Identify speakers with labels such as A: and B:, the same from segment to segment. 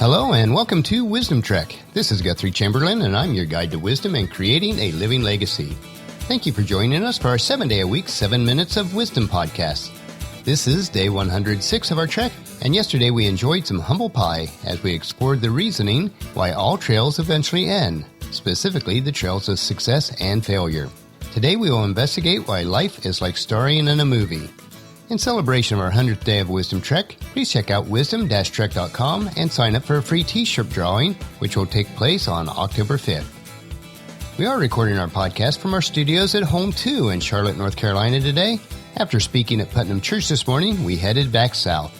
A: Hello and welcome to Wisdom Trek. This is Guthrie Chamberlain and I'm your guide to wisdom and creating a living legacy. Thank you for joining us for our 7-day-a-week, 7 Minutes of Wisdom podcast. This is day 106 of our trek, and yesterday we enjoyed some humble pie as we explored the reasoning why all trails eventually end, specifically the trails of success and failure. Today we will investigate why life is like starring in a movie. In celebration of our 100th day of Wisdom Trek, please check out wisdom-trek.com and sign up for a free t-shirt drawing, which will take place on October 5th. We are recording our podcast from our studios at Home 2 in Charlotte, North Carolina today. After speaking at Putnam Church this morning, we headed back south.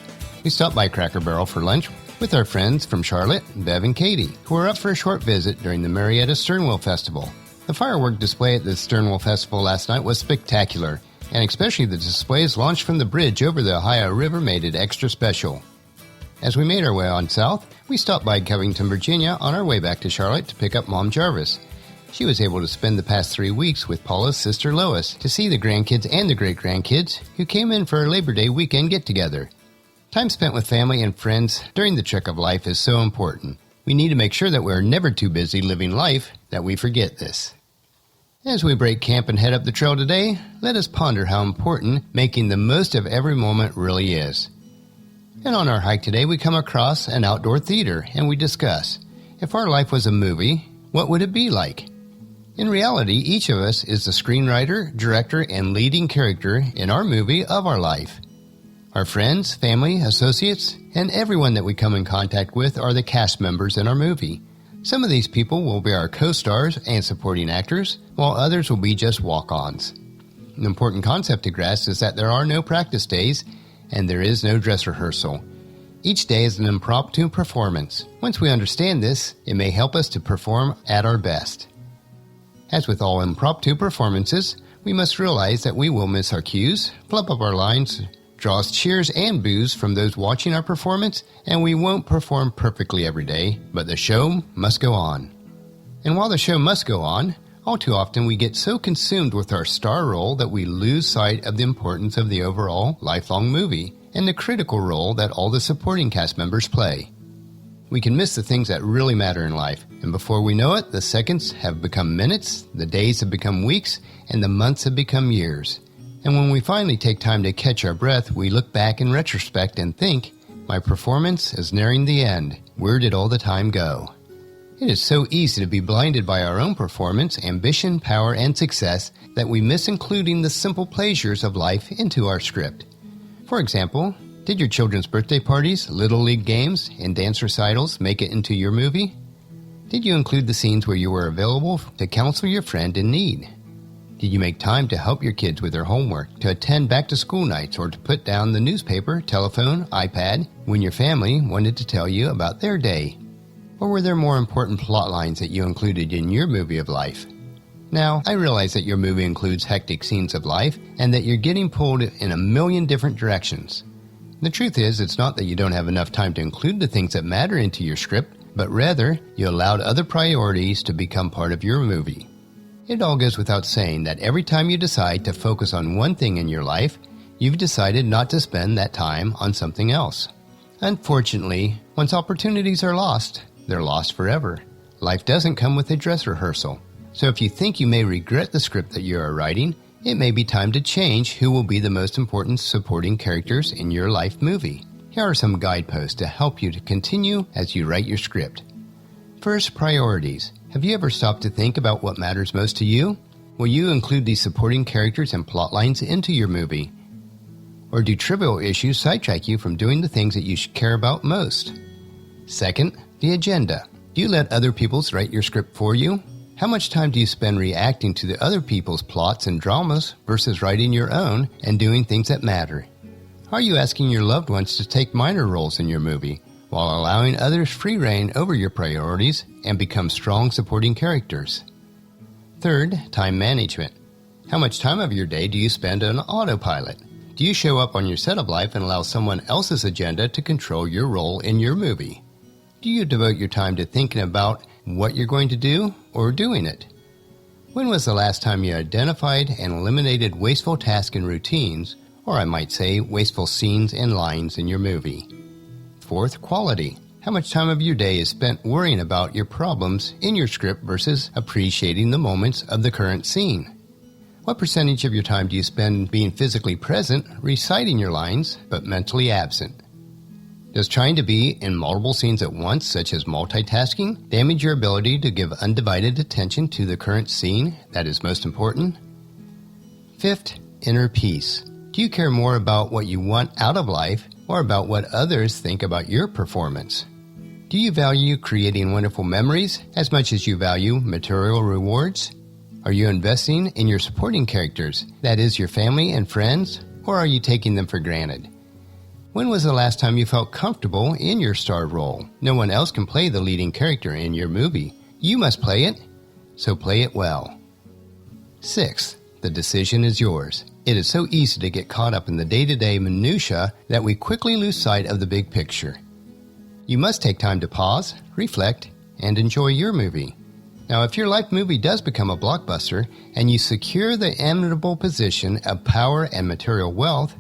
A: We stopped by Cracker Barrel for lunch with our friends from Charlotte, Bev and Katie, who were up for a short visit during the Marietta Sternwheel Festival. The firework display at the Sternwheel Festival last night was spectacular, and especially the displays launched from the bridge over the Ohio River made it extra special. As we made our way on south, we stopped by Covington, Virginia on our way back to Charlotte to pick up Mom Jarvis. She was able to spend the past 3 weeks with Paula's sister Lois to see the grandkids and the great-grandkids who came in for a Labor Day weekend get-together. Time spent with family and friends during the trek of life is so important. We need to make sure that we are never too busy living life that we forget this. As we break camp and head up the trail today, let us ponder how important making the most of every moment really is. And on our hike today, we come across an outdoor theater and we discuss, if our life was a movie, what would it be like? In reality, each of us is the screenwriter, director, and leading character in our movie of our life. Our friends, family, associates, and everyone that we come in contact with are the cast members in our movie. Some of these people will be our co-stars and supporting actors, while others will be just walk-ons. An important concept to grasp is that there are no practice days, and there is no dress rehearsal. Each day is an impromptu performance. Once we understand this, it may help us to perform at our best. As with all impromptu performances, we must realize that we will miss our cues, flub up our lines, draw cheers and boos from those watching our performance, and we won't perform perfectly every day, but the show must go on. And while the show must go on, all too often we get so consumed with our star role that we lose sight of the importance of the overall lifelong movie and the critical role that all the supporting cast members play. We can miss the things that really matter in life, and before we know it, the seconds have become minutes, the days have become weeks, and the months have become years. And when we finally take time to catch our breath, we look back in retrospect and think, my performance is nearing the end. Where did all the time go? It is so easy to be blinded by our own performance, ambition, power, and success that we miss including the simple pleasures of life into our script. For example, did your children's birthday parties, little league games, and dance recitals make it into your movie? Did you include the scenes where you were available to counsel your friend in need? Did you make time to help your kids with their homework, to attend back-to-school nights, or to put down the newspaper, telephone, iPad when your family wanted to tell you about their day? Or were there more important plot lines that you included in your movie of life? Now, I realize that your movie includes hectic scenes of life and that you're getting pulled in a million different directions. The truth is, it's not that you don't have enough time to include the things that matter into your script, but rather, you allowed other priorities to become part of your movie. It all goes without saying that every time you decide to focus on one thing in your life, you've decided not to spend that time on something else. Unfortunately, once opportunities are lost, they're lost forever. Life doesn't come with a dress rehearsal. So if you think you may regret the script that you are writing, it may be time to change who will be the most important supporting characters in your life movie. Here are some guideposts to help you to continue as you write your script. First, priorities. Have you ever stopped to think about what matters most to you? Will you include these supporting characters and plot lines into your movie? Or do trivial issues sidetrack you from doing the things that you should care about most? Second, the agenda. Do you let other people write your script for you? How much time do you spend reacting to the other people's plots and dramas versus writing your own and doing things that matter? Are you asking your loved ones to take minor roles in your movie, while allowing others free rein over your priorities and become strong supporting characters? Third, time management. How much time of your day do you spend on autopilot? Do you show up on your set of life and allow someone else's agenda to control your role in your movie? Do you devote your time to thinking about what you're going to do or doing it? When was the last time you identified and eliminated wasteful tasks and routines, or I might say wasteful scenes and lines in your movie? Fourth, quality. How much time of your day is spent worrying about your problems in your script versus appreciating the moments of the current scene? What percentage of your time do you spend being physically present, reciting your lines, but mentally absent? Does trying to be in multiple scenes at once, such as multitasking, damage your ability to give undivided attention to the current scene that is most important? Fifth, inner peace. Do you care more about what you want out of life or about what others think about your performance? Do you value creating wonderful memories as much as you value material rewards? Are you investing in your supporting characters, that is, your family and friends, or are you taking them for granted? When was the last time you felt comfortable in your star role? No one else can play the leading character in your movie. You must play it, so play it well. 6. The decision is yours. It is so easy to get caught up in the day-to-day minutia that we quickly lose sight of the big picture. You must take time to pause, reflect, and enjoy your movie. Now, if your life movie does become a blockbuster and you secure the enviable position of power and material wealth,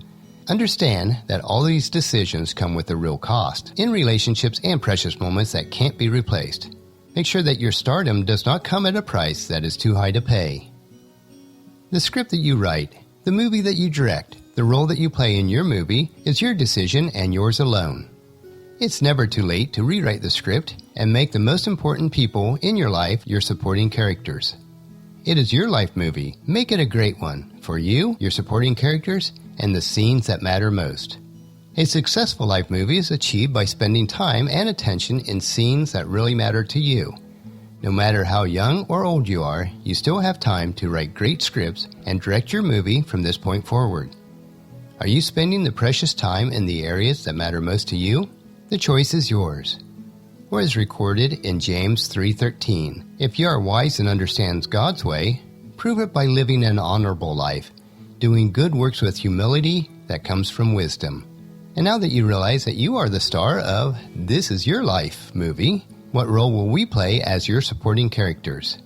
A: understand that all these decisions come with a real cost in relationships and precious moments that can't be replaced. Make sure that your stardom does not come at a price that is too high to pay. The script that you write, the movie that you direct, the role that you play in your movie is your decision and yours alone. It's never too late to rewrite the script and make the most important people in your life your supporting characters. It is your life movie. Make it a great one for you, your supporting characters, and the scenes that matter most. A successful life movie is achieved by spending time and attention in scenes that really matter to you. No matter how young or old you are, you still have time to write great scripts and direct your movie from this point forward. Are you spending the precious time in the areas that matter most to you? The choice is yours. Or as recorded in James 3:13, if you are wise and understands God's way, prove it by living an honorable life, doing good works with humility that comes from wisdom. And now that you realize that you are the star of This Is Your Life movie, what role will we play as your supporting characters?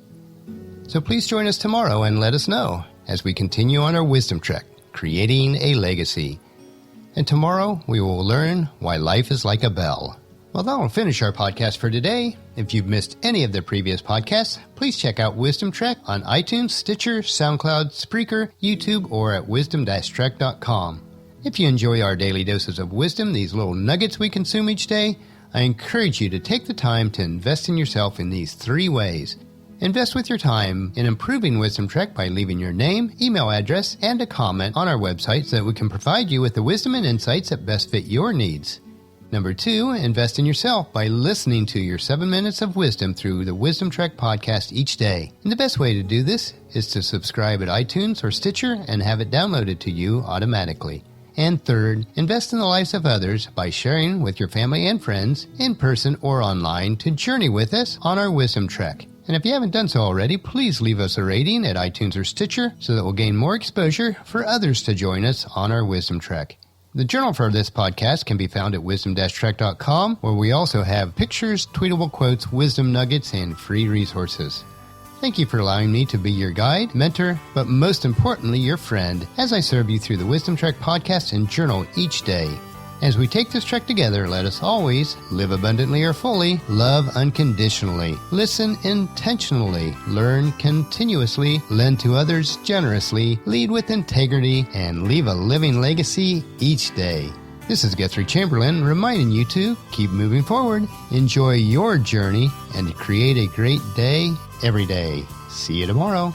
A: So please join us tomorrow and let us know as we continue on our wisdom trek, creating a legacy. And tomorrow we will learn why life is like a bell. Well, that will finish our podcast for today. If you've missed any of the previous podcasts, please check out Wisdom Trek on iTunes, Stitcher, SoundCloud, Spreaker, YouTube, or at wisdom-trek.com. If you enjoy our daily doses of wisdom, these little nuggets we consume each day, I encourage you to take the time to invest in yourself in these 3 ways. Invest with your time in improving Wisdom Trek by leaving your name, email address, and a comment on our website so that we can provide you with the wisdom and insights that best fit your needs. Number 2, invest in yourself by listening to your 7 minutes of wisdom through the Wisdom Trek podcast each day. And the best way to do this is to subscribe at iTunes or Stitcher and have it downloaded to you automatically. And third, invest in the lives of others by sharing with your family and friends, in person or online, to journey with us on our Wisdom Trek. And if you haven't done so already, please leave us a rating at iTunes or Stitcher so that we'll gain more exposure for others to join us on our Wisdom Trek. The journal for this podcast can be found at wisdom-trek.com, where we also have pictures, tweetable quotes, wisdom nuggets, and free resources. Thank you for allowing me to be your guide, mentor, but most importantly, your friend, as I serve you through the Wisdom Trek podcast and journal each day. As we take this trek together, let us always live abundantly or fully, love unconditionally, listen intentionally, learn continuously, lend to others generously, lead with integrity, and leave a living legacy each day. This is Guthrie Chamberlain reminding you to keep moving forward, enjoy your journey, and create a great day every day. See you tomorrow.